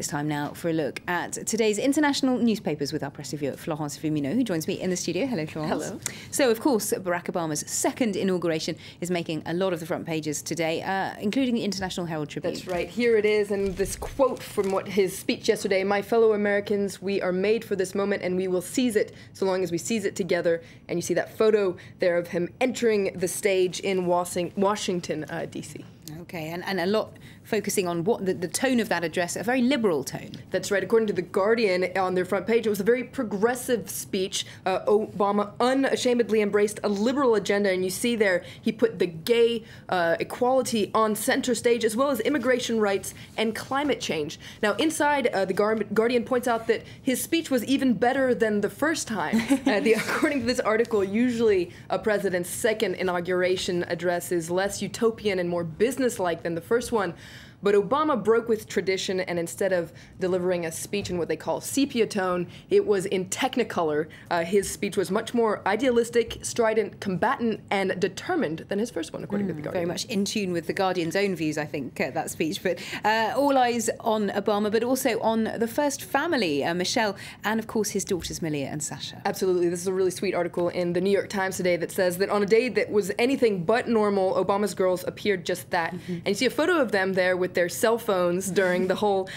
It's time now for a look at today's international newspapers with our press reviewer, Florence Vimino, who joins me in the studio. Hello, Florence. Hello. So, of course, Barack Obama's second inauguration is making a lot of the front pages today, including the International Herald Tribune. That's right. Here it is, and this quote from his speech yesterday: "My fellow Americans, we are made for this moment, and we will seize it so long as we seize it together." And you see that photo there of him entering the stage in Washington, D.C. Okay, and a lot focusing on what the tone of that address, a very liberal tone. That's right. According to The Guardian, on their front page, it was a very progressive speech. Obama unashamedly embraced a liberal agenda, and you see there he put the gay equality on center stage, as well as immigration rights and climate change. Now, inside, the Guardian points out that his speech was even better than the first time. According to this article, usually a president's second inauguration address is less utopian and more businesslike than the first one. But Obama broke with tradition, and instead of delivering a speech in what they call sepia tone, it was in Technicolor. His speech was much more idealistic, strident, combatant, and determined than his first one, according to The Guardian. Very much in tune with The Guardian's own views, I think, that speech. But all eyes on Obama, but also on the first family, Michelle, and of course his daughters, Malia and Sasha. Absolutely. This is a really sweet article in the New York Times today that says that on a day that was anything but normal, Obama's girls appeared just that. And you see a photo of them there with their cell phones during the whole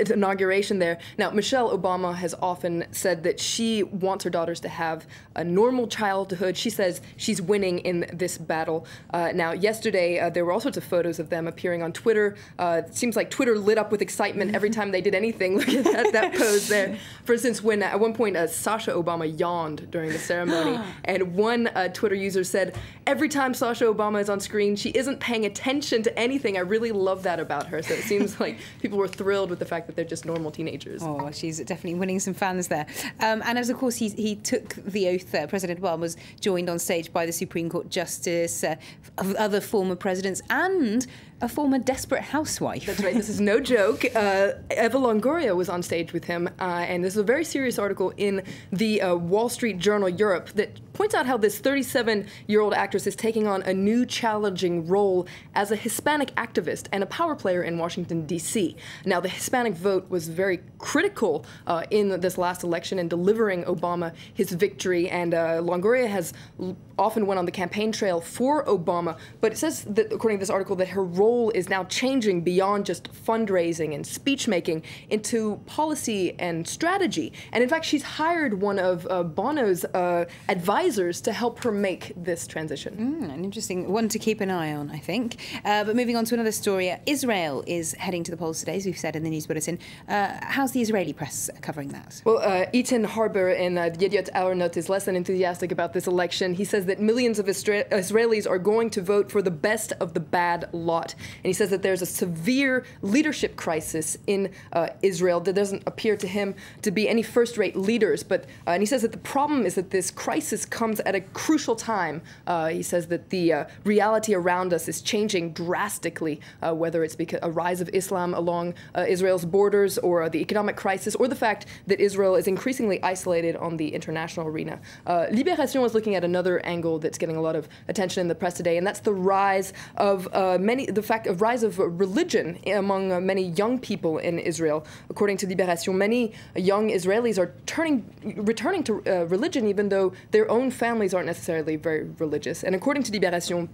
inauguration there. Now, Michelle Obama has often said that she wants her daughters to have a normal childhood. She says she's winning in this battle. Now, yesterday, there were all sorts of photos of them appearing on Twitter. It seems like Twitter lit up with excitement every time they did anything. Look at that pose there. For instance, when at one point Sasha Obama yawned during the ceremony, and one Twitter user said, "Every time Sasha Obama is on screen, she isn't paying attention to anything. I really love that about her." So it seems like people were thrilled with the fact that they're just normal teenagers. Oh, she's definitely winning some fans there. And as, of course, he took the oath, President Obama was joined on stage by the Supreme Court Justice, other former presidents, and a former desperate housewife. That's right. This is no joke. Eva Longoria was on stage with him, and this is a very serious article in the Wall Street Journal Europe that points out how this 37-year-old actress is taking on a new challenging role as a Hispanic activist and a power player in Washington, D.C. Now, the Hispanic vote was very critical in this last election in delivering Obama his victory, and Longoria has often went on the campaign trail for Obama, but it says that, according to this article, that her role is now changing beyond just fundraising and speech-making into policy and strategy. And in fact, she's hired one of Bono's advisors to help her make this transition. An interesting one to keep an eye on, I think. But moving on to another story, Israel is heading to the polls today, as we've said in the news bulletin. How's the Israeli press covering that? Well, Eitan Harber in Yediot Ahronot is less than enthusiastic about this election. He says that millions of Israelis are going to vote for the best of the bad lot. And he says that there's a severe leadership crisis in Israel. There doesn't appear to him to be any first-rate leaders. And he says that the problem is that this crisis comes at a crucial time. He says that the reality around us is changing drastically, whether it's because a rise of Islam along Israel's borders, or the economic crisis, or the fact that Israel is increasingly isolated on the international arena. Libération was looking at another angle that's getting a lot of attention in the press today, and that's the rise of rise of religion among many young people in Israel. According to Libération, many young Israelis are returning to religion, even though their own families aren't necessarily very religious. And according to Libération,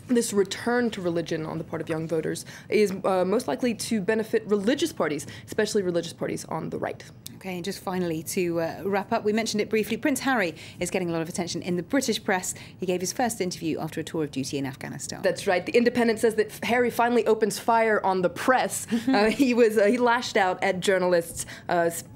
this return to religion on the part of young voters is most likely to benefit religious parties, especially religious parties on the right. Okay, and just finally to wrap up, we mentioned it briefly, Prince Harry is getting a lot of attention in the British press. He gave his first interview after a tour of duty in Afghanistan. That's right. The Independent says that Harry finally opens fire on the press. He lashed out at journalists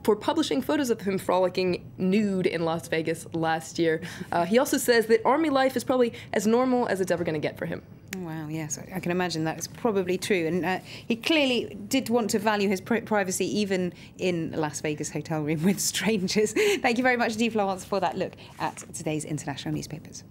for publishing photos of him frolicking nude in Las Vegas last year. He also says that army life is probably as normal as it's ever going to get for him. Wow, yes, I can imagine that is probably true. And he clearly did want to value his privacy even in a Las Vegas hotel room with strangers. Thank you very much, Florence, for that look at today's international newspapers.